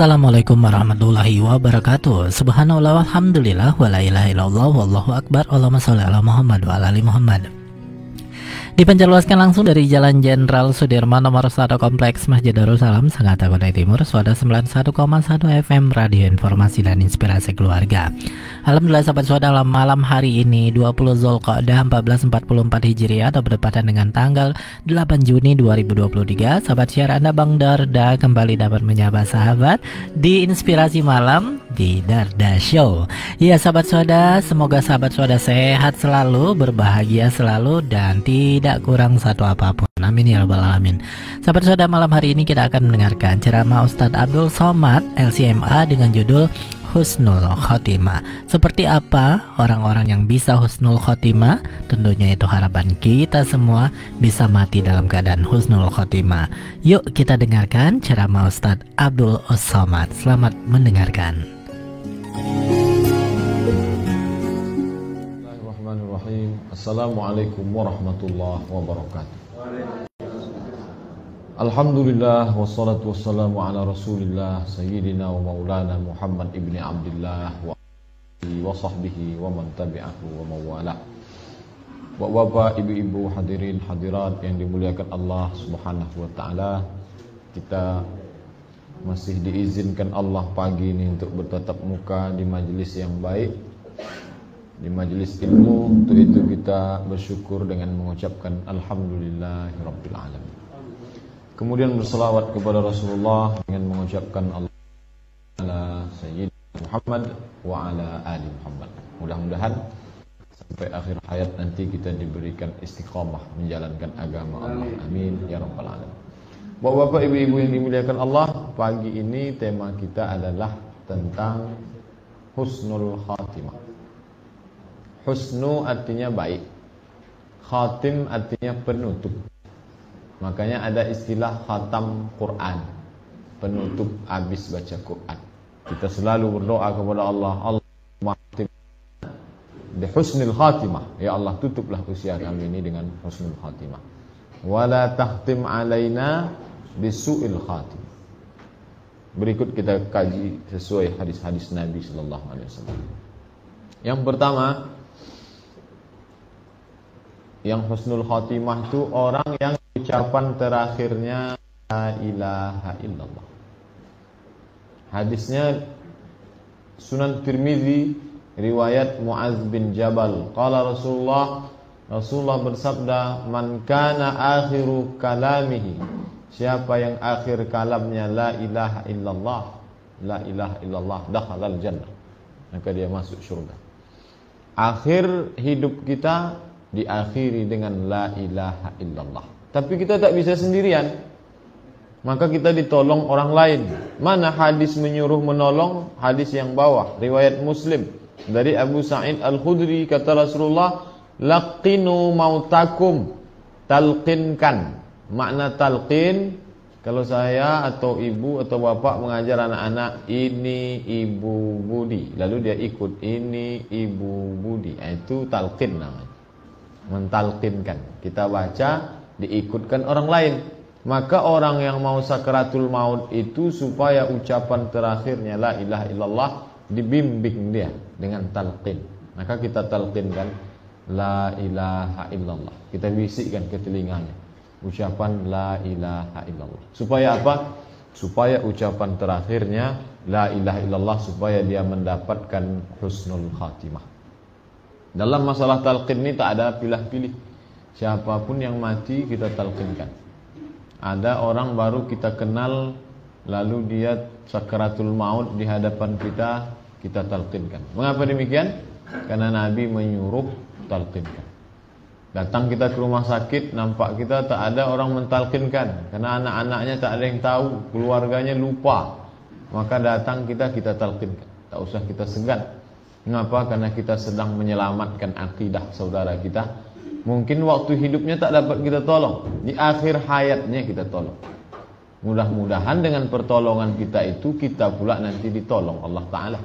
Assalamualaikum warahmatullahi wabarakatuh. Subhanallah walhamdulillah wa la ilaha illallah wallahu akbar. Allahumma sholli ala Muhammad wa ala ali Muhammad. Dipancarluaskan langsung dari Jalan Jenderal Sudirman nomor 1 Kompleks Masjid Darussalam, Sangatta Kutai Timur, Suara 91,1 FM Radio Informasi dan Inspirasi Keluarga. Alhamdulillah sahabat Suara, dalam malam hari ini 20 Zulqa'dah 1444 Hijriah atau bertepatan dengan tanggal 8 Juni 2023, sahabat siar Anda Bang Darda kembali dapat menyapa sahabat di Inspirasi Malam di Darda Show. Ya sahabat Suara, semoga sahabat Suara sehat selalu, berbahagia selalu, dan tidak kurang satu apapun. Amin ya rabbal alamin. Sahabat Soda, malam hari ini kita akan mendengarkan ceramah Ustadz Abdul Somad LCMA dengan judul Husnul Khotimah. Seperti apa orang-orang yang bisa Husnul Khotimah? Tentunya itu harapan kita semua bisa mati dalam keadaan Husnul Khotimah. Yuk kita dengarkan ceramah Ustadz Abdul Somad. Selamat mendengarkan. Assalamualaikum warahmatullahi wabarakatuh. Alhamdulillah wassalatu wassalamu ala rasulillah sayyidina wa maulana Muhammad ibni Abdillah wa sahbihi wa man tabi'ahu wa mawala. Bapak, ibu-ibu, hadirin hadirat yang dimuliakan Allah subhanahu wa ta'ala, kita masih diizinkan Allah pagi ini untuk bertatap muka di majelis yang baik, di majelis ilmu. Untuk itu kita bersyukur dengan mengucapkan alhamdulillahirabbil alamin. Kemudian berselawat kepada Rasulullah dengan mengucapkan Allah ala sayyidina Muhammad wa ala ali Muhammad. Mudah-mudahan sampai akhir hayat nanti kita diberikan istiqamah menjalankan agama Allah. Amin ya rabbal alamin. Bapak-bapak, ibu-ibu yang dimuliakan Allah, pagi ini tema kita adalah tentang husnul khatimah. Husnu artinya baik, khatim artinya penutup. Makanya ada istilah khatam Quran, penutup habis baca Quran. Kita selalu berdoa kepada Allah, Allahumma khatim bi husnil khatimah. Ya Allah, tutuplah usia kami ini dengan husnul khatimah. Wala tahtim alaina bisu'il khatim. Berikut kita kaji sesuai hadis-hadis Nabi sallallahu alaihi wasallam. Yang pertama, yang husnul khatimah itu orang yang ucapan terakhirnya la ilaha illallah. Hadisnya Sunan Tirmizi riwayat Muaz bin Jabal. Qala Rasulullah bersabda, man kana akhiru kalamihi, siapa yang akhir kalamnya la ilaha illallah, la ilaha illallah, dakhalal jannah, maka dia masuk surga. Akhir hidup kita diakhiri dengan la ilaha illallah. Tapi kita tak bisa sendirian, maka kita ditolong orang lain. Mana hadis menyuruh menolong? Hadis yang bawah, riwayat Muslim dari Abu Sa'id Al-Khudri, kata Rasulullah, laqinu mautakum, talqinkan. Makna talqin, kalau saya atau ibu atau bapak mengajar anak-anak, ini ibu Budi, lalu dia ikut, ini ibu Budi, itu talqin namanya, mentalqinkan. Kita baca, diikutkan orang lain. Maka orang yang mau sakaratul maut itu supaya ucapan terakhirnya la ilaha illallah dibimbing dia dengan talqin. Maka kita talqinkan la ilaha illallah, kita bisikkan ke telinganya ucapan la ilaha illallah. Supaya apa? Supaya ucapan terakhirnya la ilaha illallah, supaya dia mendapatkan husnul khatimah. Dalam masalah talqin ini tak ada pilih-pilih. Siapapun yang mati kita talqinkan. Ada orang baru kita kenal, lalu dia sakaratul maut di hadapan kita, kita talqinkan. Mengapa demikian? Karena Nabi menyuruh talqinkan. Datang kita ke rumah sakit, nampak kita tak ada orang mentalqinkan, karena anak-anaknya tak ada yang tahu, keluarganya lupa. Maka datang kita talqinkan. Tak usah kita segan. Mengapa? Karena kita sedang menyelamatkan akidah saudara kita. Mungkin waktu hidupnya tak dapat kita tolong, di akhir hayatnya kita tolong. Mudah-mudahan dengan pertolongan kita itu, kita pula nanti ditolong Allah Ta'ala.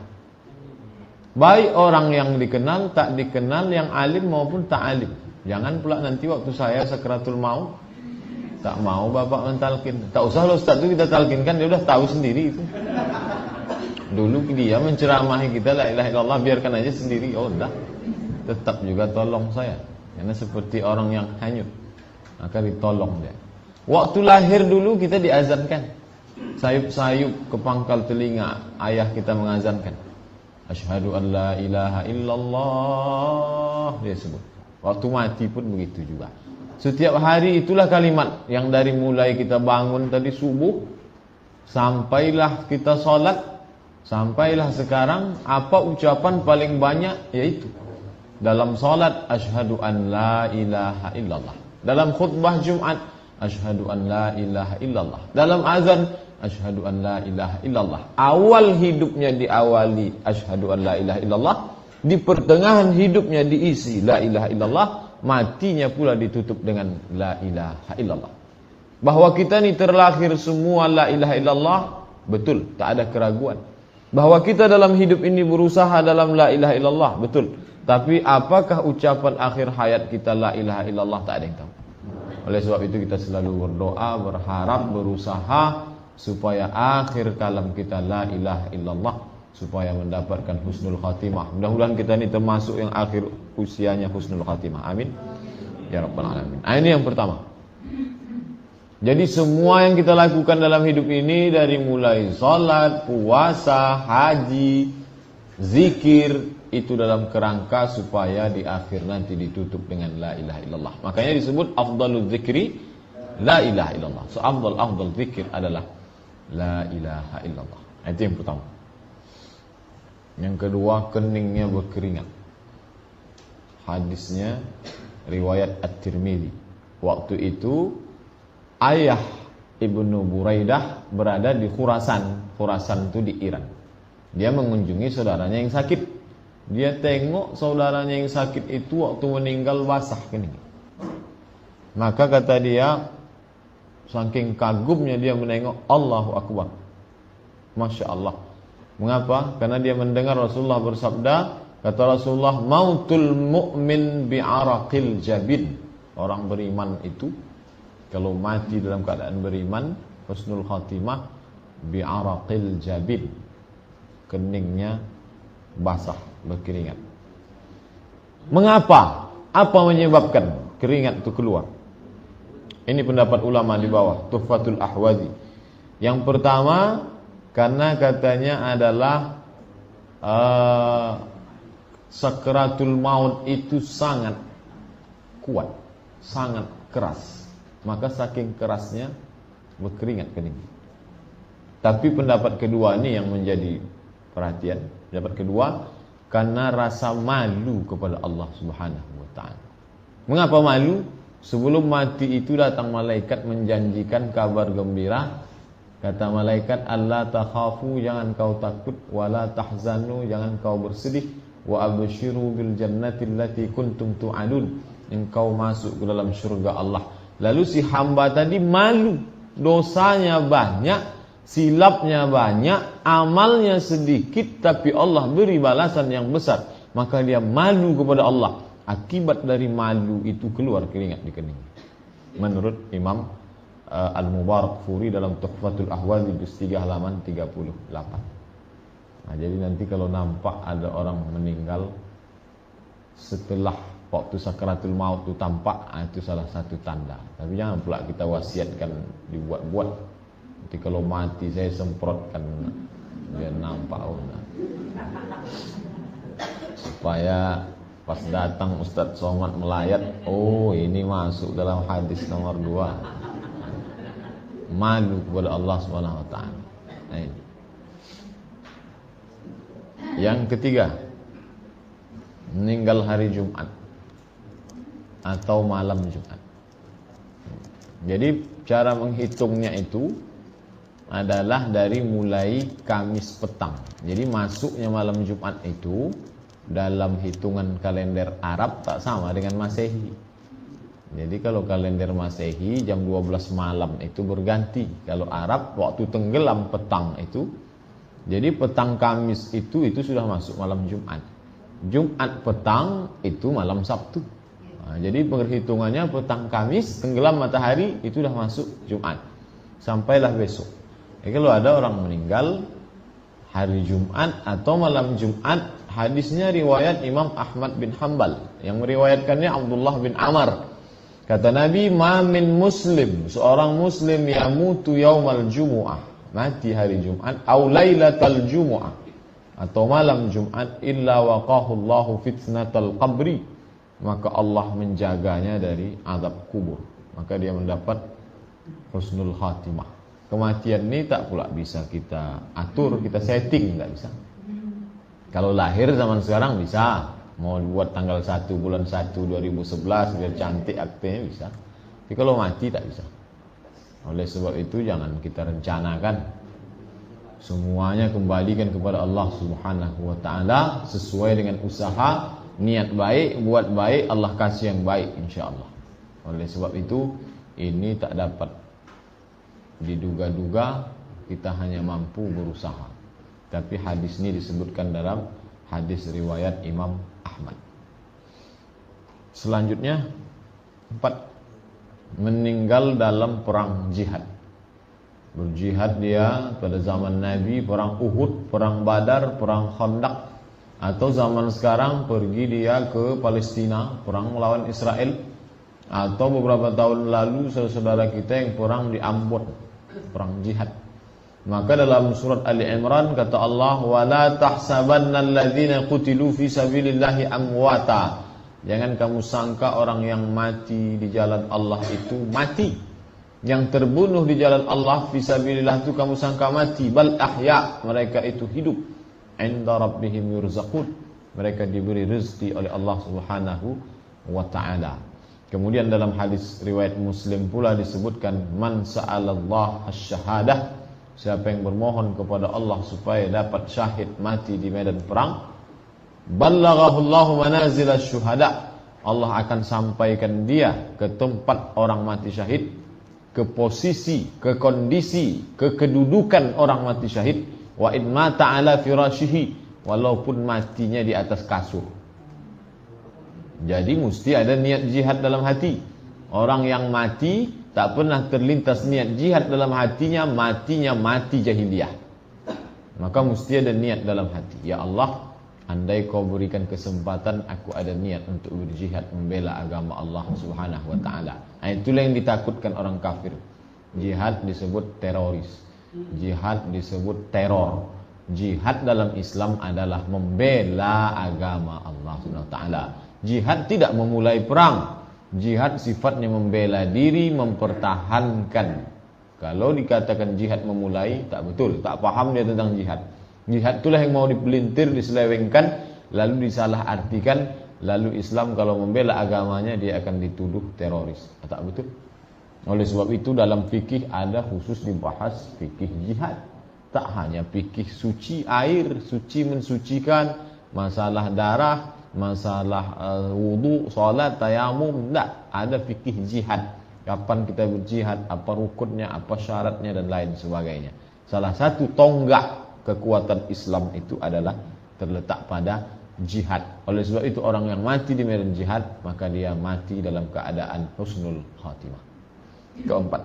Baik orang yang dikenal, tak dikenal, yang alim maupun tak alim. Jangan pula nanti waktu saya sakaratul maut, Tak mau bapak mentalkin. Tak usah lo Ustaz itu kita talkinkan, dia udah tahu sendiri itu. Dulu dia menceramahi kita la ilaha illallah, biarkan aja sendiri. Oh dah, tetap juga tolong saya. Karena seperti orang yang hanyut, maka ditolong dia. Waktu lahir dulu kita diazankan, sayup-sayup ke pangkal telinga ayah kita mengazankan. Asyhadu an la ilaha illallah, dia sebut. Waktu mati pun begitu juga. Setiap hari itulah kalimat yang dari mulai kita bangun tadi subuh, sampailah kita sholat, sampailah sekarang, apa ucapan paling banyak? Yaitu dalam sholat, asyhadu an la ilaha illallah. Dalam khutbah Jumat, asyhadu an la ilaha illallah. Dalam azan, asyhadu an la ilaha illallah. Awal hidupnya diawali asyhadu an la ilaha illallah, di pertengahan hidupnya diisi la ilaha illallah, matinya pula ditutup dengan la ilaha illallah. Bahwa kita ni terlahir semua la ilaha illallah, betul, tak ada keraguan. Bahwa kita dalam hidup ini berusaha dalam la ilaha illallah, betul. Tapi apakah ucapan akhir hayat kita la ilaha illallah, tak ada yang tahu. Oleh sebab itu kita selalu berdoa, berharap, berusaha supaya akhir kalam kita la ilaha illallah, supaya mendapatkan husnul khatimah. Mudah-mudahan kita ini termasuk yang akhir usianya husnul khatimah. Amin ya rabbal alamin. Ini yang pertama. Jadi semua yang kita lakukan dalam hidup ini, dari mulai salat, puasa, haji, zikir, itu dalam kerangka supaya di akhir nanti ditutup dengan la ilaha illallah. Makanya disebut afdalul zikri la ilaha illallah. So afdal zikir adalah la ilaha illallah. Itu yang pertama. Yang kedua, keningnya berkeringat. Hadisnya riwayat At-Tirmidzi. Waktu itu ayah Ibnu Buraidah berada di Khurasan. Khurasan itu di Iran. Dia mengunjungi saudaranya yang sakit. Dia tengok saudaranya yang sakit itu waktu meninggal basah kening. Maka kata dia, saking kagumnya dia menengok, Allahu Akbar, Masya Allah. Mengapa? Karena dia mendengar Rasulullah bersabda, kata Rasulullah, mautul mu'min bi'araqil jabin. Orang beriman itu kalau mati dalam keadaan beriman, husnul khatimah, bi'araqil jabin, keningnya basah, berkeringat. Mengapa? Apa menyebabkan keringat itu keluar? Ini pendapat ulama di bawah, Tuhfatul Ahwazi. Yang pertama, karena katanya adalah sakaratul maut itu sangat kuat, sangat keras. Maka saking kerasnya berkeringat kening. Tapi pendapat kedua ini yang menjadi perhatian. Pendapat kedua, karena rasa malu kepada Allah Subhanahu wa ta'ala. Mengapa malu? Sebelum mati itu datang malaikat menjanjikan kabar gembira. Kata malaikat, Allah takhafu, jangan kau takut, wala tahzanu, jangan kau bersedih, wa abshiru bil jannati allati kuntum tu'adun, engkau masuk ke dalam syurga Allah. Lalu si hamba tadi malu, dosanya banyak, silapnya banyak, amalnya sedikit, tapi Allah beri balasan yang besar. Maka dia malu kepada Allah. Akibat dari malu itu keluar keringat di kening. Menurut Imam Al-Mubarakfuri dalam Tuhfatul Ahwazi juz 3 halaman 38. Nah, jadi nanti kalau nampak ada orang meninggal setelah waktu sakaratul maut itu tampak, itu salah satu tanda. Tapi jangan pula kita wasiatkan dibuat-buat. Nanti kalau mati saya semprotkan biar nampak. Supaya pas datang Ustadz Somad melayat, oh ini masuk dalam hadis nomor 2. Malu kepada Allah Subhanahu wa ta'ala. Nah, ini. Yang ketiga, meninggal hari Jumat atau malam Jumat. Jadi cara menghitungnya itu adalah dari mulai Kamis petang. Jadi masuknya malam Jumat itu dalam hitungan kalender Arab tak sama dengan Masehi. Jadi kalau kalender Masehi jam 12 malam itu berganti. Kalau Arab waktu tenggelam petang itu. Jadi petang Kamis itu sudah masuk malam Jumat. Jumat petang itu malam Sabtu. Jadi perhitungannya petang Kamis, tenggelam matahari, itu dah masuk Jumat. Sampailah besok. Kalau ada orang meninggal hari Jumat atau malam Jumat, hadisnya riwayat Imam Ahmad bin Hanbal, yang meriwayatkannya Abdullah bin Amr. Kata Nabi, ma min muslim, seorang muslim yamutu yaumal jumu'ah, mati hari Jumat, au lailatal jumu'ah, atau malam Jumat, illa waqahu Allahu fitnatal qabri, maka Allah menjaganya dari azab kubur, maka dia mendapat husnul khatimah. Kematian ini tak pula bisa kita atur, kita setting, tak bisa. Kalau lahir zaman sekarang bisa, mau buat tanggal 1 bulan 1 2011 biar cantik aktenya bisa. Tapi kalau mati tak bisa. Oleh sebab itu jangan kita rencanakan. Semuanya kembalikan kepada Allah Subhanahu wa taala sesuai dengan usaha, niat baik, buat baik, Allah kasih yang baik insyaallah. Oleh sebab itu ini tak dapat diduga-duga, kita hanya mampu berusaha. Tapi hadis ini disebutkan dalam hadis riwayat Imam Ahmad. Selanjutnya 4, meninggal dalam perang jihad. Berjihad dia pada zaman Nabi, perang Uhud, perang Badar, perang Khandaq, atau zaman sekarang pergi dia ke Palestina, perang melawan Israel, atau beberapa tahun lalu saudara kita yang perang di Ambon, perang jihad. Maka dalam surat Ali Imran kata Allah, wala tahsabanna alladzina qutilu fi sabilillahi amwata. Jangan kamu sangka orang yang mati di jalan Allah itu mati. Yang terbunuh di jalan Allah fi sabilillah itu kamu sangka mati, bal ahya, mereka itu hidup. Inda rabbihim yurzaqun, mereka diberi rezeki oleh Allah Subhanahu wa taala. Kemudian dalam hadis riwayat Muslim pula disebutkan, man sa'alallah asy-syahadah, siapa yang bermohon kepada Allah supaya dapat syahid mati di medan perang, ballaghahu Allahu manazil asy-syuhada, Allah akan sampaikan dia ke tempat orang mati syahid, ke posisi, ke kondisi, ke kedudukan orang mati syahid, wa in mata ala firashihi, walaupun matinya di atas kasur. Jadi mesti ada niat jihad dalam hati. Orang yang mati tak pernah terlintas niat jihad dalam hatinya, matinya mati jahiliyah. Maka mesti ada niat dalam hati. Ya Allah, andai kau berikan kesempatan, aku ada niat untuk berjihad membela agama Allah Subhanahu wa taala. Itulah yang ditakutkan orang kafir. Jihad disebut teroris. Jihad disebut teror. Jihad dalam Islam adalah membela agama Allah Subhanahu wa taala. Jihad tidak memulai perang. Jihad sifatnya membela diri, mempertahankan. Kalau dikatakan jihad memulai, tak betul, tak paham dia tentang jihad. Jihad itulah yang mau dipelintir, diselewengkan, lalu disalah artikan, lalu Islam kalau membela agamanya dia akan dituduh teroris. Tak betul. Oleh sebab itu dalam fikih ada khusus dibahas fikih jihad. Tak hanya fikih suci air, suci mensucikan, masalah darah, masalah wudu, salat, tayamum, tidak. Ada fikih jihad. Kapan kita berjihad, apa rukunnya, apa syaratnya dan lain sebagainya. Salah satu tonggak kekuatan Islam itu adalah terletak pada jihad. Oleh sebab itu orang yang mati di medan jihad, maka dia mati dalam keadaan husnul khatimah. Keempat.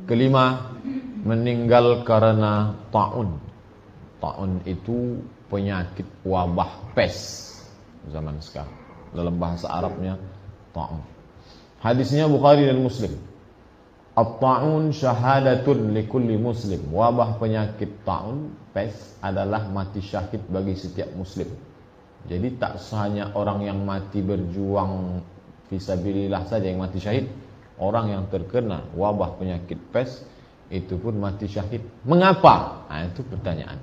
Kelima, meninggal karena ta'un. Ta'un itu penyakit wabah pes zaman sekarang. Dalam bahasa Arabnya ta'un. Hadisnya Bukhari dan Muslim. At-ta'un syahadatun likulli muslim. Wabah penyakit ta'un, pes, adalah mati syahid bagi setiap muslim. Jadi tak hanya orang yang mati berjuang fisabilillah saja yang mati syahid. Orang yang terkena wabah penyakit pes itu pun mati syahid. Mengapa? Nah, itu pertanyaan.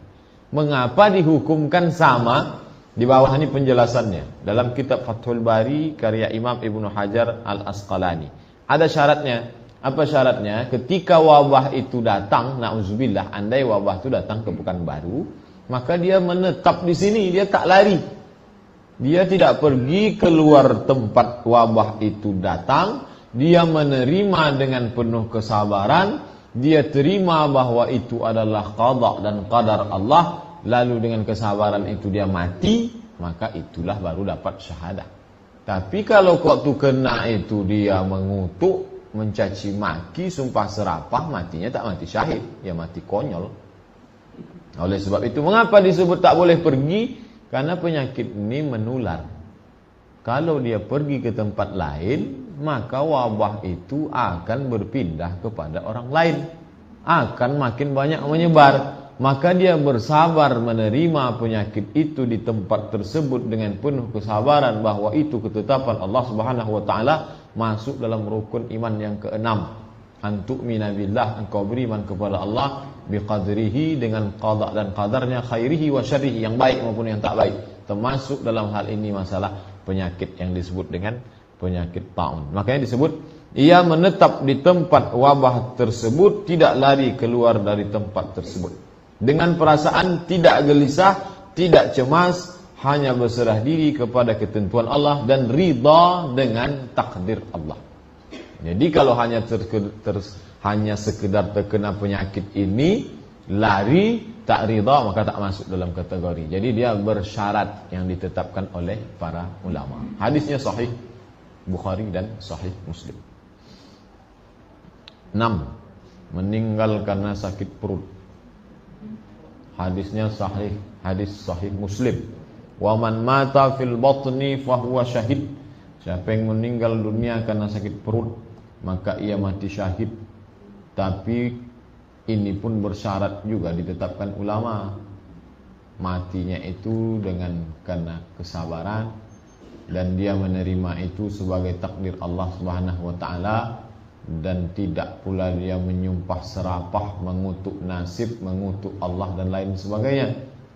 Mengapa dihukumkan sama? Di bawah ini penjelasannya dalam kitab Fathul Bari karya Imam Ibnu Hajar Al-Asqalani. Ada syaratnya. Apa syaratnya? Ketika wabah itu datang, na'udzubillah, andai wabah itu datang ke Pekanbaru, maka dia menetap di sini, dia tak lari. Dia tidak pergi keluar tempat wabah itu datang, dia menerima dengan penuh kesabaran, dia terima bahwa itu adalah qada dan qadar Allah, lalu dengan kesabaran itu dia mati, maka itulah baru dapat syahadah. Tapi kalau waktu kena itu dia mengutuk, mencaci maki, sumpah serapah, matinya tak mati syahid, ya mati konyol. Oleh sebab itu mengapa disebut tak boleh pergi? Karena penyakit ini menular. Kalau dia pergi ke tempat lain, maka wabah itu akan berpindah kepada orang lain, akan makin banyak menyebar. Maka dia bersabar menerima penyakit itu di tempat tersebut dengan penuh kesabaran bahwa itu ketetapan Allah Subhanahu wa taala, masuk dalam rukun iman yang keenam. Antu'mina billah, engkau beriman kepada Allah biqadrihi, dengan qada dan qadarnya, khairihi wa syarrihi, yang baik maupun yang tak baik. Termasuk dalam hal ini masalah penyakit yang disebut dengan penyakit taun. Makanya disebut ia menetap di tempat wabah tersebut, tidak lari keluar dari tempat tersebut, dengan perasaan tidak gelisah, tidak cemas, hanya berserah diri kepada ketentuan Allah dan ridha dengan takdir Allah. Jadi kalau hanya sekedar terkena penyakit ini, lari, tak ridha, maka tak masuk dalam kategori. Jadi dia bersyarat yang ditetapkan oleh para ulama. Hadisnya sahih Bukhari dan sahih Muslim. 6. Meninggal karena sakit perut. Hadisnya sahih, hadis sahih Muslim. Wa man mata fil batni fahuwa syahid. Siapa yang meninggal dunia karena sakit perut, maka ia mati syahid. Tapi ini pun bersyarat juga ditetapkan ulama. Matinya itu dengan karena kesabaran, dan dia menerima itu sebagai takdir Allah Subhanahu wa taala, dan tidak pula dia menyumpah serapah, mengutuk nasib, mengutuk Allah dan lain sebagainya.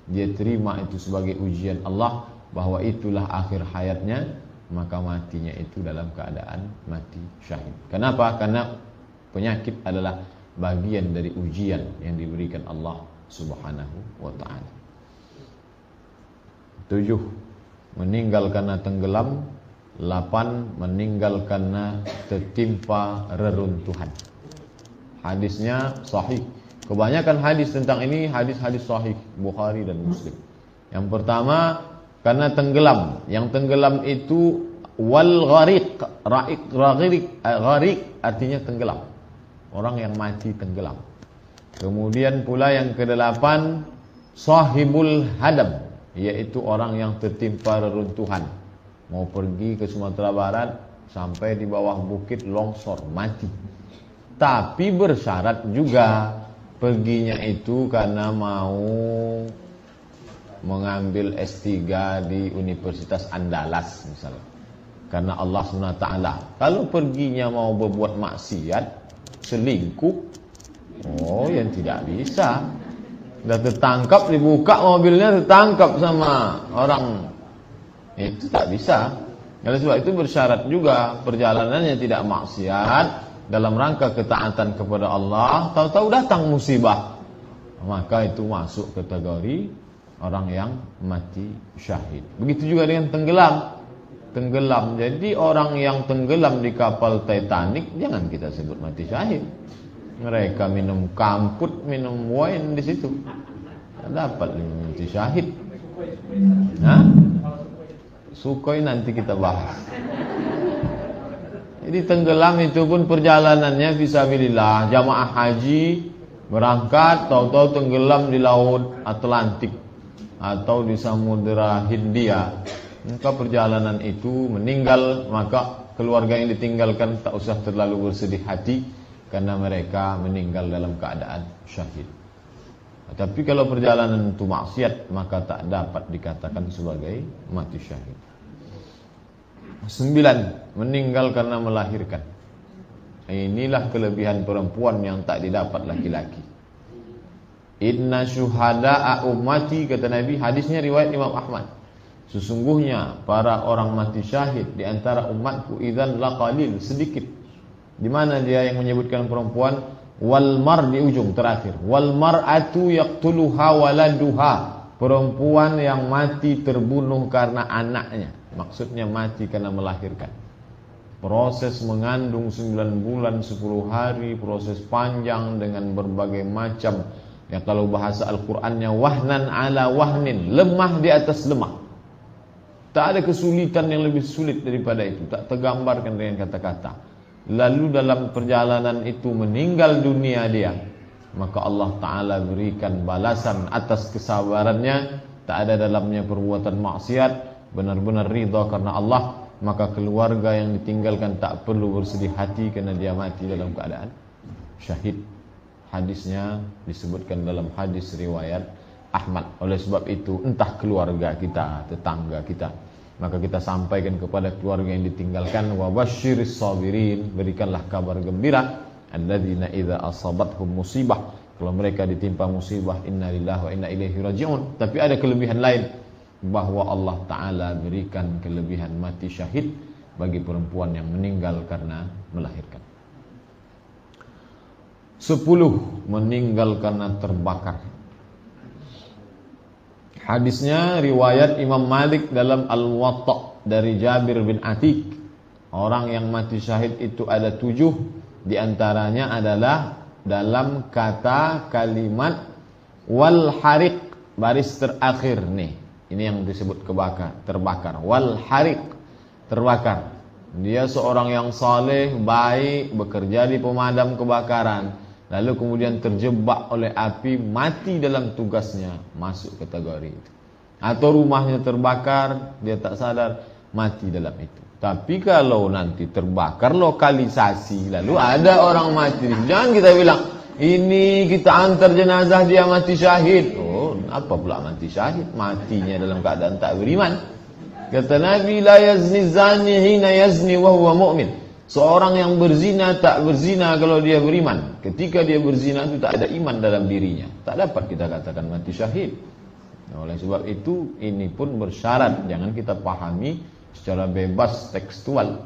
Dia terima itu sebagai ujian Allah bahwa itulah akhir hayatnya, maka matinya itu dalam keadaan mati syahid. Kenapa? Karena penyakit adalah bagian dari ujian yang diberikan Allah Subhanahu wa taala. 7. Meninggal karena tenggelam. 8. Meninggal karena tertimpa reruntuhan. Hadisnya sahih. Kebanyakan hadis tentang ini hadis-hadis sahih Bukhari dan Muslim. Yang pertama, karena tenggelam. Yang tenggelam itu wal ghariq. Ghariq artinya tenggelam. Orang yang mati tenggelam. Kemudian pula yang ke-8, sahibul hadam, yaitu orang yang tertimpa reruntuhan. Mau pergi ke Sumatera Barat, sampai di bawah bukit longsor, mati. Tapi bersyarat juga, perginya itu karena mau mengambil S3 di Universitas Andalas misalnya, karena Allah SWT. Kalau perginya mau berbuat maksiat, selingkuh, oh yang tidak bisa. Sudah tertangkap, dibuka mobilnya, tertangkap sama orang, itu tak bisa. Oleh sebab itu bersyarat juga perjalanannya tidak maksiat, dalam rangka ketaatan kepada Allah. Tahu-tahu datang musibah, maka itu masuk kategori orang yang mati syahid. Begitu juga dengan tenggelam. Jadi orang yang tenggelam di kapal Titanic jangan kita sebut mati syahid. Mereka minum kamput, minum wine di situ, dapat mati syahid. Nah, Sukhoi nanti kita bahas. Jadi tenggelam itu pun perjalanannya fisabilillah. Jamaah haji berangkat, tahu-tahu tenggelam di laut Atlantik atau di Samudra Hindia, maka perjalanan itu meninggal, maka keluarga yang ditinggalkan tak usah terlalu bersedih hati, karena mereka meninggal dalam keadaan syahid. Tapi kalau perjalanan itu maksiat, maka tak dapat dikatakan sebagai mati syahid. 9. Meninggal karena melahirkan. Inilah kelebihan perempuan yang tak didapat laki-laki. Inna syuhada'a ummati, kata Nabi, hadisnya riwayat Imam Ahmad, sesungguhnya para orang mati syahid di antara umatku idzan laqalil, sedikit. Di mana dia yang menyebutkan perempuan? Wal mar di ujung terakhir. Wal mar'atu yaqtuluha waladuha, perempuan yang mati terbunuh karena anaknya. Maksudnya mati karena melahirkan. Proses mengandung 9 bulan 10 hari, proses panjang dengan berbagai macam, ya kalau bahasa Al-Qur'annya wahnan ala wahnin, lemah di atas lemah. Tak ada kesulitan yang lebih sulit daripada itu, tak tergambarkan dengan kata-kata. Lalu dalam perjalanan itu meninggal dunia dia, maka Allah Ta'ala berikan balasan atas kesabarannya. Tak ada dalamnya perbuatan maksiat, benar-benar ridha karena Allah. Maka keluarga yang ditinggalkan tak perlu bersedih hati karena dia mati dalam keadaan syahid. Hadisnya disebutkan dalam hadis riwayat Ahmad. Oleh sebab itu, entah keluarga kita, tetangga kita, maka kita sampaikan kepada keluarga yang ditinggalkan, wa basyiris sabirin, berikanlah kabar gembira, alladzina idza asabathum musibah, kalau mereka ditimpa musibah, innalillahi wa inna ilaihi raji'un. Tapi ada kelebihan lain, bahwa Allah Ta'ala berikan kelebihan mati syahid bagi perempuan yang meninggal karena melahirkan. 10. Meninggal karena terbakar. Hadisnya riwayat Imam Malik dalam Al-Muwatta dari Jabir bin Atiq. Orang yang mati syahid itu ada 7. Di antaranya adalah dalam kata kalimat wal hariq, baris terakhir nih. Ini yang disebut terbakar. Wal hariq, terbakar. Dia seorang yang saleh, baik, bekerja di pemadam kebakaran, lalu kemudian terjebak oleh api, mati dalam tugasnya, masuk kategori itu. Atau rumahnya terbakar, dia tak sadar, mati dalam itu. Tapi kalau nanti terbakar lokalisasi, lalu ada orang mati, jangan kita bilang, ini kita antar jenazah dia mati syahid. Oh, apa pula mati syahid? Matinya dalam keadaan tak beriman. Kata Nabi, la yazni zani hina yazni wa huwa mu'min. Seorang yang berzina tak berzina kalau dia beriman. Ketika dia berzina itu tak ada iman dalam dirinya, tak dapat kita katakan mati syahid. Oleh sebab itu, ini pun bersyarat, jangan kita pahami secara bebas tekstual.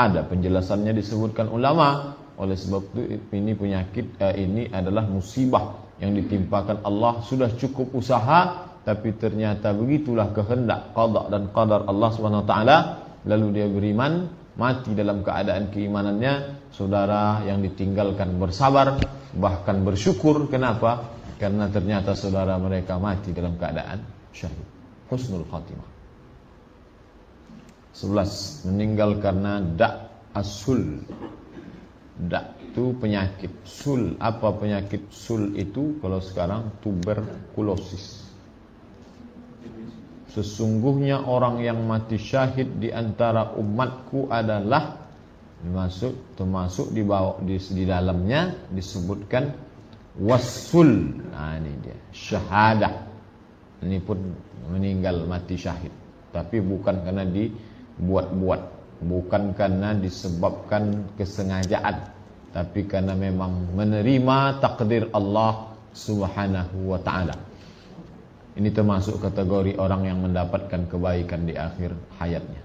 Ada penjelasannya disebutkan ulama. Oleh sebab itu, ini penyakit, ini adalah musibah yang ditimpakan Allah. Sudah cukup usaha, tapi ternyata begitulah kehendak, qada dan qadar Allah Subhanahu wa taala. Lalu dia beriman, mati dalam keadaan keimanannya. Saudara yang ditinggalkan bersabar, bahkan bersyukur. Kenapa? Karena ternyata saudara mereka mati dalam keadaan syahid, husnul khatimah. 11. Meninggal karena asul. Itu penyakit. Sul, apa penyakit sul itu? Kalau sekarang tuberkulosis. Sesungguhnya orang yang mati syahid di antara umatku adalah termasuk di dalamnya disebutkan wasul. Nah, ini dia, syahadah. Ini pun meninggal mati syahid, tapi bukan karena dibuat-buat, bukan karena disebabkan kesengajaan, tapi karena memang menerima takdir Allah Subhanahu wa taala. Ini termasuk kategori orang yang mendapatkan kebaikan di akhir hayatnya.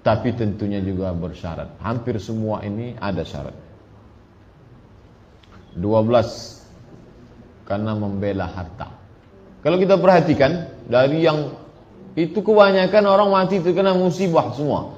Tapi tentunya juga bersyarat. Hampir semua ini ada syarat. 12. Karena membela harta. Kalau kita perhatikan, dari yang itu kebanyakan orang mati terkena musibah semua.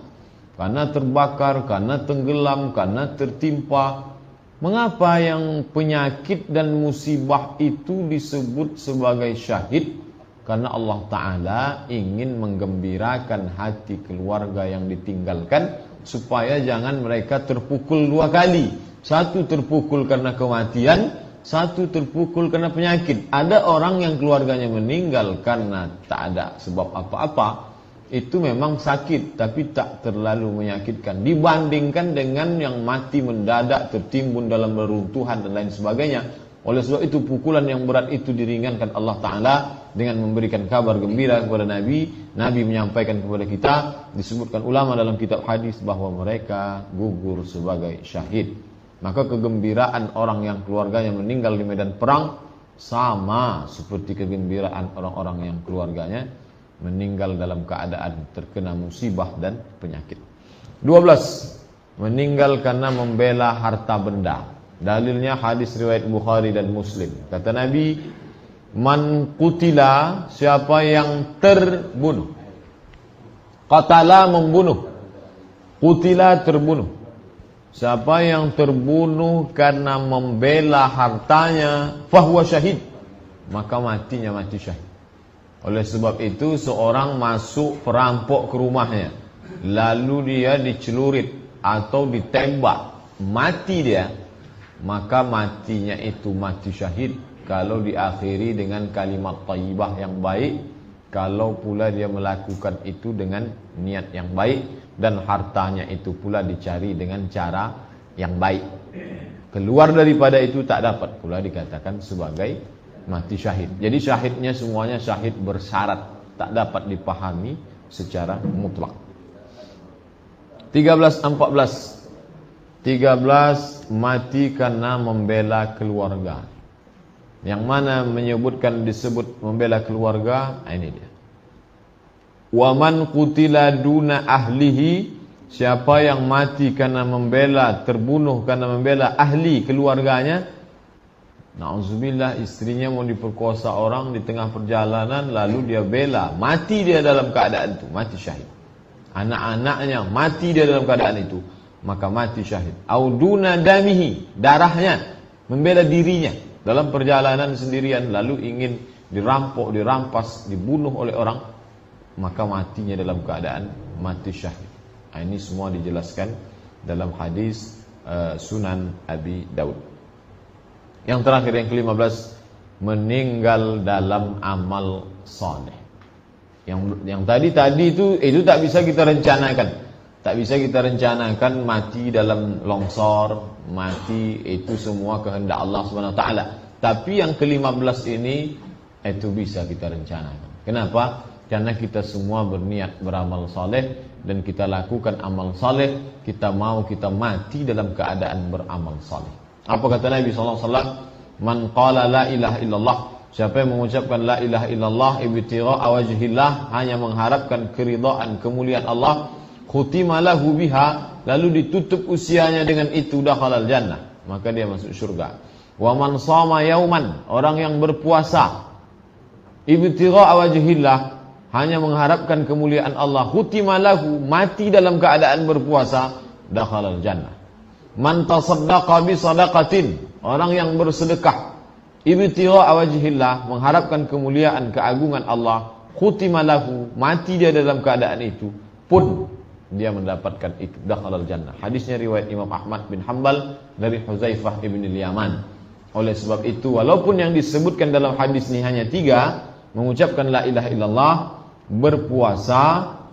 Karena terbakar, karena tenggelam, karena tertimpa. Mengapa yang penyakit dan musibah itu disebut sebagai syahid? Karena Allah Ta'ala ingin menggembirakan hati keluarga yang ditinggalkan, supaya jangan mereka terpukul 2 kali. Satu terpukul karena kematian, satu terpukul karena penyakit. Ada orang yang keluarganya meninggal karena tak ada sebab apa-apa, itu memang sakit, tapi tak terlalu menyakitkan dibandingkan dengan yang mati mendadak, tertimbun dalam reruntuhan dan lain sebagainya. Oleh sebab itu, pukulan yang berat itu diringankan Allah Ta'ala dengan memberikan kabar gembira kepada Nabi. Nabi menyampaikan kepada kita, disebutkan ulama dalam kitab hadis, bahwa mereka gugur sebagai syahid. Maka kegembiraan orang yang keluarganya meninggal di medan perang sama seperti kegembiraan orang-orang yang keluarganya meninggal dalam keadaan terkena musibah dan penyakit. 12. Meninggal karena membela harta benda. Dalilnya hadis riwayat Bukhari dan Muslim. Kata Nabi, man qutila, siapa yang terbunuh. Qatala, membunuh. Qutila, terbunuh. Siapa yang terbunuh karena membela hartanya, fahuwa syahid, maka matinya mati syahid. Oleh sebab itu seorang masuk perampok ke rumahnya, lalu dia dicelurit atau ditembak, mati dia, maka matinya itu mati syahid kalau diakhiri dengan kalimat thayyibah yang baik, kalau pula dia melakukan itu dengan niat yang baik, dan hartanya itu pula dicari dengan cara yang baik. Keluar daripada itu tak dapat pula dikatakan sebagai mati syahid. Jadi syahidnya semuanya syahid bersyarat, tak dapat dipahami secara mutlak. 13 mati karena membela keluarga. Yang mana menyebutkan disebut membela keluarga, ini dia. Wa man qutila duna ahlihi, siapa yang mati karena membela, terbunuh karena membela ahli keluarganya. Na'udzubillah, istrinya mau diperkosa orang di tengah perjalanan, lalu dia bela, mati dia dalam keadaan itu, mati syahid. Anak-anaknya mati dia dalam keadaan itu, maka mati syahid. Auduna damihi, darahnya, membela dirinya dalam perjalanan sendirian, lalu ingin dirampok, dirampas, dibunuh oleh orang, maka matinya dalam keadaan mati syahid. Ini semua dijelaskan dalam hadis Sunan Abi Daud. Yang terakhir, yang ke-15, meninggal dalam amal saleh. Yang tadi itu tak bisa kita rencanakan. Tak bisa kita rencanakan mati dalam longsor, mati itu semua kehendak Allah Subhanahu wa taala. Tapi yang ke-15 ini itu bisa kita rencanakan. Kenapa? Karena kita semua berniat beramal saleh dan kita lakukan amal saleh, kita mau kita mati dalam keadaan beramal saleh. Apa kata Nabi sallallahu alaihi wasallam? Man qala la ilaha illallah, siapa yang mengucapkan la ilaha illallah ibtigha'a wajhillah, hanya mengharapkan keridhaan kemuliaan Allah, khutima lahu biha, lalu ditutup usianya dengan itu, dakhalal jannah, maka dia masuk surga. Wa man shama yauman, orang yang berpuasa ibtigha'a wajhillah, hanya mengharapkan kemuliaan Allah, khutima lahu, mati dalam keadaan berpuasa, dakhalal jannah. Man tasaddaqa bi sadaqatin, orang yang bersedekah ibtigha'a wajhillah, mengharapkan kemuliaan keagungan Allah, khutima lahu, mati dia dalam keadaan itu, pun dia mendapatkan itu, dakhalal jannah. Hadisnya riwayat Imam Ahmad bin Hanbal dari Huzaifah ibn al-Yaman. Oleh sebab itu, walaupun yang disebutkan dalam hadis ini hanya 3, mengucapkan la ilaha illallah, berpuasa,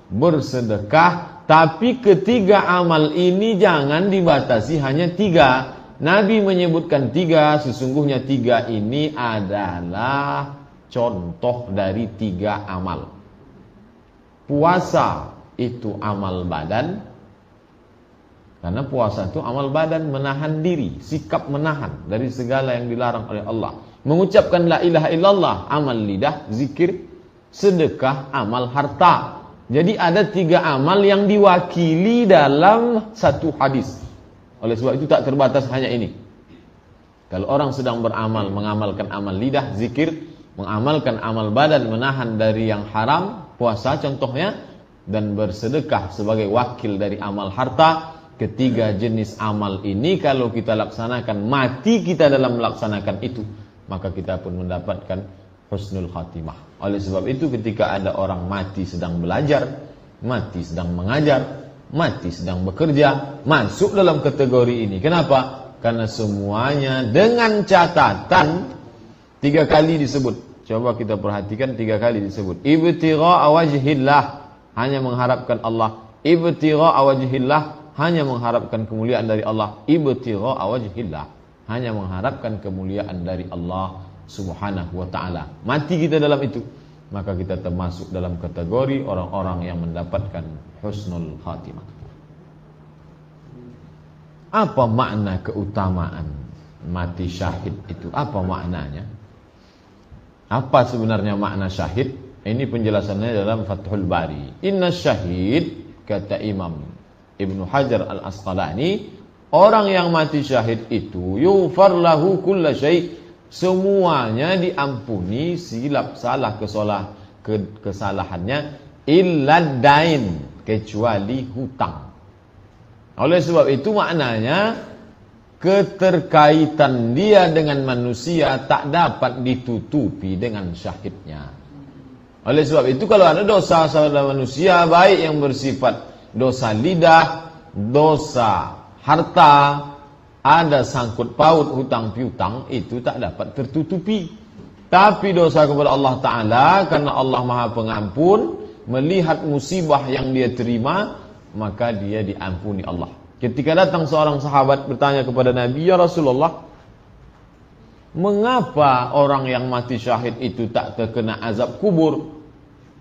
bersedekah, tapi ketiga amal ini jangan dibatasi hanya 3. Nabi menyebutkan 3, sesungguhnya 3 ini adalah contoh dari 3 amal. Puasa itu amal badan, karena puasa itu amal badan, menahan diri, sikap menahan dari segala yang dilarang oleh Allah. Mengucapkan la ilaha illallah, amal lidah, zikir. Sedekah, amal harta. Jadi ada 3 amal yang diwakili dalam satu hadis. Oleh sebab itu tak terbatas hanya ini. Kalau orang sedang beramal, mengamalkan amal lidah, zikir, mengamalkan amal badan, menahan dari yang haram, puasa contohnya, dan bersedekah sebagai wakil dari amal harta, ketiga jenis amal ini kalau kita laksanakan, mati kita dalam melaksanakan itu, maka kita pun mendapatkan husnul khatimah. Oleh sebab itu ketika ada orang mati sedang belajar, mati sedang mengajar, mati sedang bekerja, masuk dalam kategori ini. Kenapa? Karena semuanya dengan catatan 3 kali disebut. Coba kita perhatikan, 3 kali disebut. Ibtigha'a wajhillah, hanya mengharapkan Allah. Ibtigha'a wajhillah, hanya mengharapkan kemuliaan dari Allah. Ibtigha'a wajhillah, hanya mengharapkan kemuliaan dari Allah Subhanahu wa ta'ala. Mati kita dalam itu, maka kita termasuk dalam kategori orang-orang yang mendapatkan husnul khatimah. Apa makna keutamaan mati syahid itu? Apa maknanya? Apa sebenarnya makna syahid? Ini penjelasannya dalam Fathul Bari. Inna syahid, kata Imam Ibnu Hajar al-Asqalani, orang yang mati syahid itu yufar lahu kulla syai', semuanya diampuni silap salah kesalahannya, illa dain, kecuali hutang. Oleh sebab itu maknanya keterkaitan dia dengan manusia tak dapat ditutupi dengan syahidnya. Oleh sebab itu kalau ada dosa saudara manusia, baik yang bersifat dosa lidah, dosa harta, ada sangkut paut hutang piutang, itu tak dapat tertutupi. Tapi dosa kepada Allah Ta'ala, karena Allah Maha Pengampun, melihat musibah yang dia terima, maka dia diampuni Allah. Ketika datang seorang sahabat bertanya kepada Nabi, "Ya Rasulullah, mengapa orang yang mati syahid itu tak terkena azab kubur?"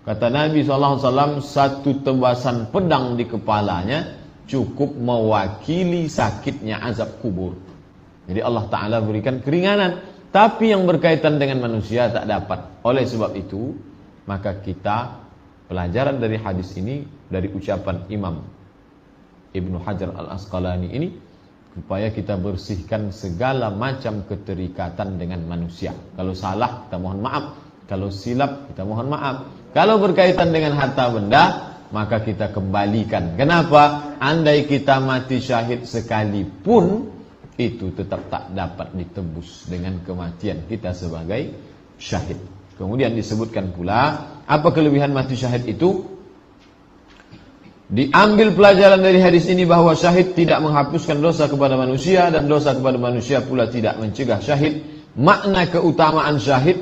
Kata Nabi SAW, satu tebasan pedang di kepalanya cukup mewakili sakitnya azab kubur. Jadi Allah Ta'ala berikan keringanan. Tapi yang berkaitan dengan manusia tak dapat. Oleh sebab itu, maka kita pelajaran dari hadis ini, dari ucapan Imam Ibnu Hajar Al-Asqalani ini, supaya kita bersihkan segala macam keterikatan dengan manusia. Kalau salah, kita mohon maaf. Kalau silap, kita mohon maaf. Kalau berkaitan dengan harta benda, maka kita kembalikan. Kenapa? Andai kita mati syahid sekalipun, itu tetap tak dapat ditebus dengan kematian kita sebagai syahid. Kemudian disebutkan pula, apa kelebihan mati syahid itu? Diambil pelajaran dari hadis ini bahwa syahid tidak menghapuskan dosa kepada manusia, dan dosa kepada manusia pula tidak mencegah syahid. Makna keutamaan syahid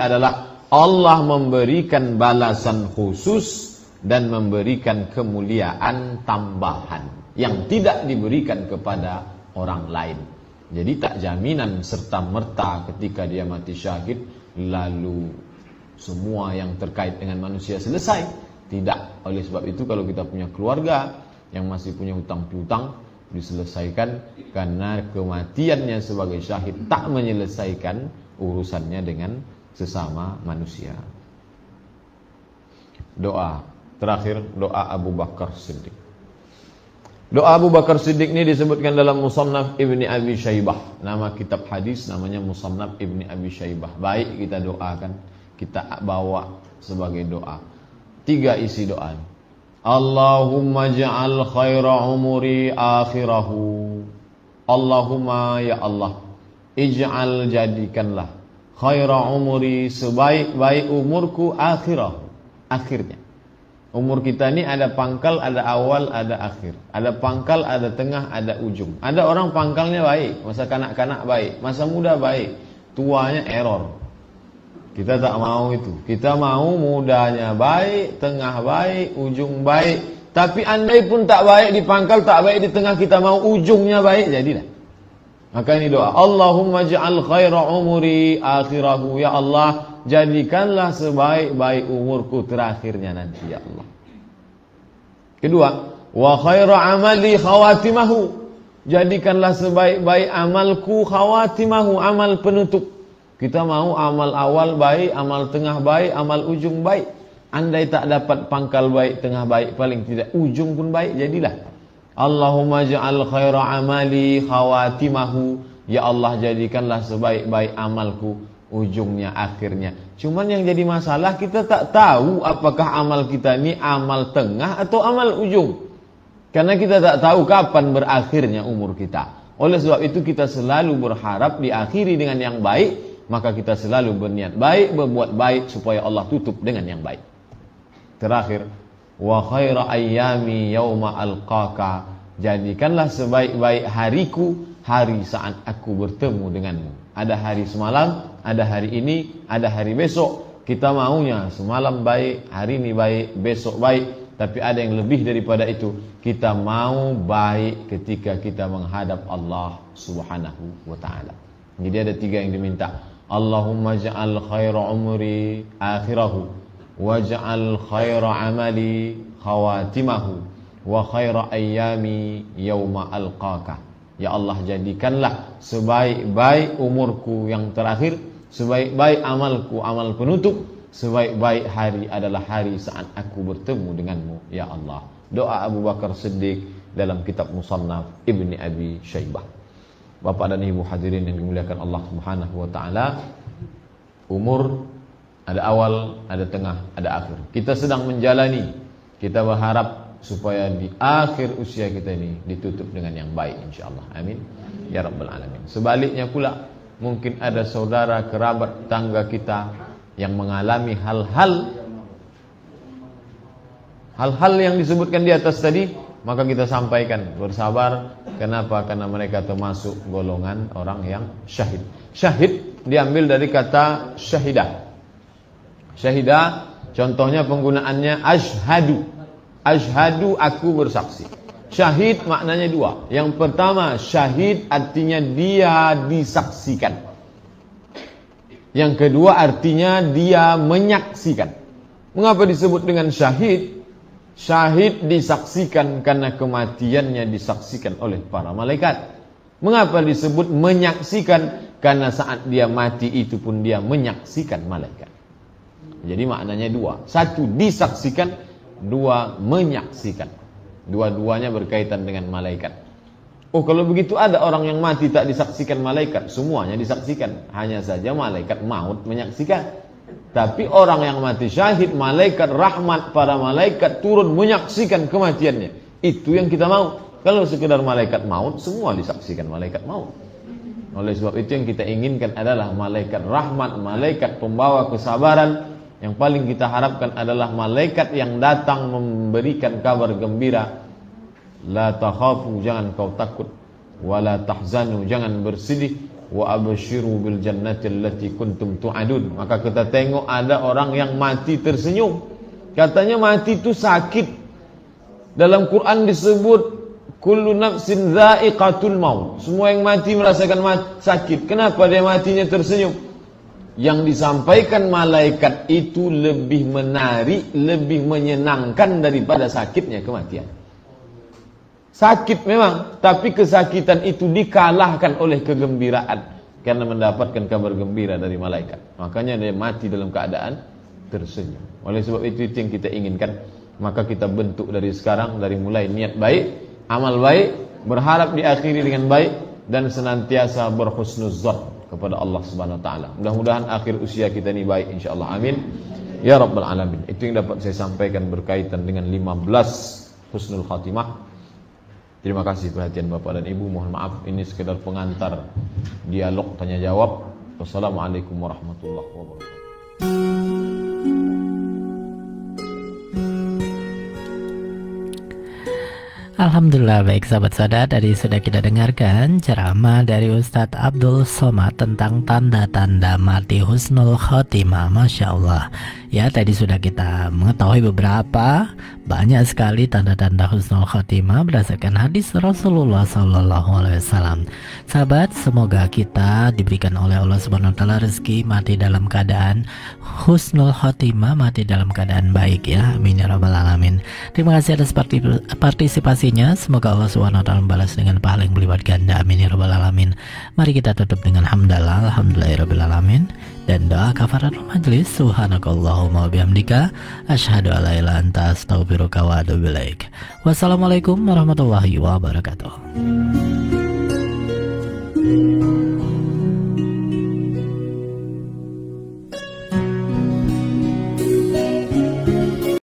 adalah Allah memberikan balasan khusus dan memberikan kemuliaan tambahan yang tidak diberikan kepada orang lain. Jadi tak jaminan serta-merta ketika dia mati syahid lalu semua yang terkait dengan manusia selesai. Tidak. Oleh sebab itu kalau kita punya keluarga yang masih punya hutang piutang, diselesaikan, karena kematiannya sebagai syahid tak menyelesaikan urusannya dengan sesama manusia. Doa terakhir, doa Abu Bakar Siddiq. Doa Abu Bakar Siddiq ini disebutkan dalam Musannaf Ibni Abi Syaibah. Nama kitab hadis namanya Musannaf Ibni Abi Syaibah. Baik kita doakan, kita bawa sebagai doa. 3 isi doa. Allahumma ja'al khaira umuri akhirahu. Allahumma ya Allah, ij'al jadikanlah khaira umuri sebaik-baik umurku akhirahu, akhirnya. Umur kita ini ada pangkal, ada awal, ada akhir. Ada pangkal, ada tengah, ada ujung. Ada orang pangkalnya baik, masa kanak-kanak baik, masa muda baik, tuanya error. Kita tak mau itu. Kita mau mudanya baik, tengah baik, ujung baik. Tapi andai pun tak baik di pangkal, tak baik di tengah, kita mau ujungnya baik, jadilah. Maka ini doa, Allahumma ja'al khaira umuri akhirahu. Ya Allah, jadikanlah sebaik-baik umurku terakhirnya nanti, ya Allah. Kedua, wa khaira amali khawatimahu. Jadikanlah sebaik-baik amalku khawatimahu, amal penutup. Kita mau amal awal baik, amal tengah baik, amal ujung baik. Andai tak dapat pangkal baik, tengah baik, paling tidak ujung pun baik, jadilah. Allahumma ja'al khaira amali khawatimahu. Ya Allah, jadikanlah sebaik-baik amalku ujungnya, akhirnya. Cuman yang jadi masalah, kita tak tahu apakah amal kita ini amal tengah atau amal ujung. Karena kita tak tahu kapan berakhirnya umur kita. Oleh sebab itu kita selalu berharap diakhiri dengan yang baik. Maka kita selalu berniat baik, berbuat baik supaya Allah tutup dengan yang baik. Terakhir, wa khaira ayyami yauma alqaka. Jadikanlah sebaik-baik hariku, hari saat aku bertemu denganmu. Ada hari semalam, ada hari ini, ada hari besok. Kita maunya semalam baik, hari ini baik, besok baik. Tapi ada yang lebih daripada itu. Kita mau baik ketika kita menghadap Allah Subhanahu wa ta'ala. Jadi ada 3 yang diminta. Allahumma ja'al khaira umri akhirahu, waj'al khaira amali khawatimahu, wa khaira ayyami yauma alqaka. Ya Allah, jadikanlah sebaik-baik umurku yang terakhir, sebaik-baik amalku amal penutup, sebaik-baik hari adalah hari saat aku bertemu denganmu, ya Allah. Doa Abu Bakar Siddiq dalam kitab Musannaf Ibni Abi Syaibah. Bapak dan Ibu hadirin yang dimuliakan Allah Subhanahu wa ta'ala, umur ada awal, ada tengah, ada akhir. Kita sedang menjalani, kita berharap supaya di akhir usia kita ini ditutup dengan yang baik, insyaallah. Amin ya rabbal alamin. Sebaliknya pula, mungkin ada saudara, kerabat, tangga kita yang mengalami hal-hal yang disebutkan di atas tadi, maka kita sampaikan bersabar. Kenapa? Karena mereka termasuk golongan orang yang syahid. Syahid diambil dari kata syahidah. Syahidah contohnya penggunaannya asyhadu. Asyhadu, aku bersaksi. Syahid maknanya dua. Yang pertama, syahid artinya dia disaksikan. Yang kedua artinya dia menyaksikan. Mengapa disebut dengan syahid? Syahid disaksikan karena kematiannya disaksikan oleh para malaikat. Mengapa disebut menyaksikan? Karena saat dia mati itu pun dia menyaksikan malaikat. Jadi maknanya dua. Satu disaksikan, dua menyaksikan. Dua-duanya berkaitan dengan malaikat. Oh, kalau begitu ada orang yang mati tak disaksikan malaikat. Semuanya disaksikan. Hanya saja malaikat maut menyaksikan. Tapi orang yang mati syahid, malaikat rahmat, para malaikat turun menyaksikan kematiannya. Itu yang kita mau. Kalau sekedar malaikat maut, semua disaksikan malaikat maut. Oleh sebab itu yang kita inginkan adalah malaikat rahmat, malaikat pembawa kesabaran. Yang paling kita harapkan adalah malaikat yang datang memberikan kabar gembira. La takhafu, jangan kau takut. Wa la tahzanu, jangan bersedih. Wa abshiru bil jannati allati kuntum tu'adun. Maka kita tengok ada orang yang mati tersenyum. Katanya mati itu sakit. Dalam Quran disebut kullu nafsin dha'iqatul maut. Semua yang mati merasakan sakit. Kenapa dia matinya tersenyum? Yang disampaikan malaikat itu lebih menarik, lebih menyenangkan daripada sakitnya kematian. Sakit memang, tapi kesakitan itu dikalahkan oleh kegembiraan karena mendapatkan kabar gembira dari malaikat. Makanya dia mati dalam keadaan tersenyum. Oleh sebab itu yang kita inginkan. Maka kita bentuk dari sekarang, dari mulai niat baik, amal baik, berharap diakhiri dengan baik, dan senantiasa berhusnuzan kepada Allah Subhanahu wa taala. Mudah-mudahan akhir usia kita ini baik insyaallah. Amin. Ya rabbal alamin. Itu yang dapat saya sampaikan berkaitan dengan 15 husnul khatimah. Terima kasih perhatian Bapak dan Ibu. Mohon maaf ini sekedar pengantar dialog tanya jawab. Wassalamualaikum warahmatullahi wabarakatuh. Alhamdulillah, baik sahabat saudara, tadi sudah kita dengarkan ceramah dari Ustadz Abdul Somad tentang tanda-tanda mati husnul khotimah. Masya Allah. Ya, tadi sudah kita mengetahui beberapa, banyak sekali tanda-tanda husnul khotimah berdasarkan hadis Rasulullah SAW. Sahabat, semoga kita diberikan oleh Allah Subhanahu wa taala rezeki mati dalam keadaan husnul khotimah, mati dalam keadaan baik ya. Amin ya rabbal alamin. Terima kasih atas partisipasinya. Semoga Allah Subhanahu wa taala membalas dengan pahala yang berlipat ganda. Amin ya rabbal alamin. Mari kita tutup dengan hamdalah, alhamdulillahirabbil alamin, dan doa kafaratul majlis. Subhanakallahumma wabihamdika asyhadu alla ilaha illa anta astaghfiruka wa atubu ilaik. Wassalamualaikum warahmatullahi wabarakatuh.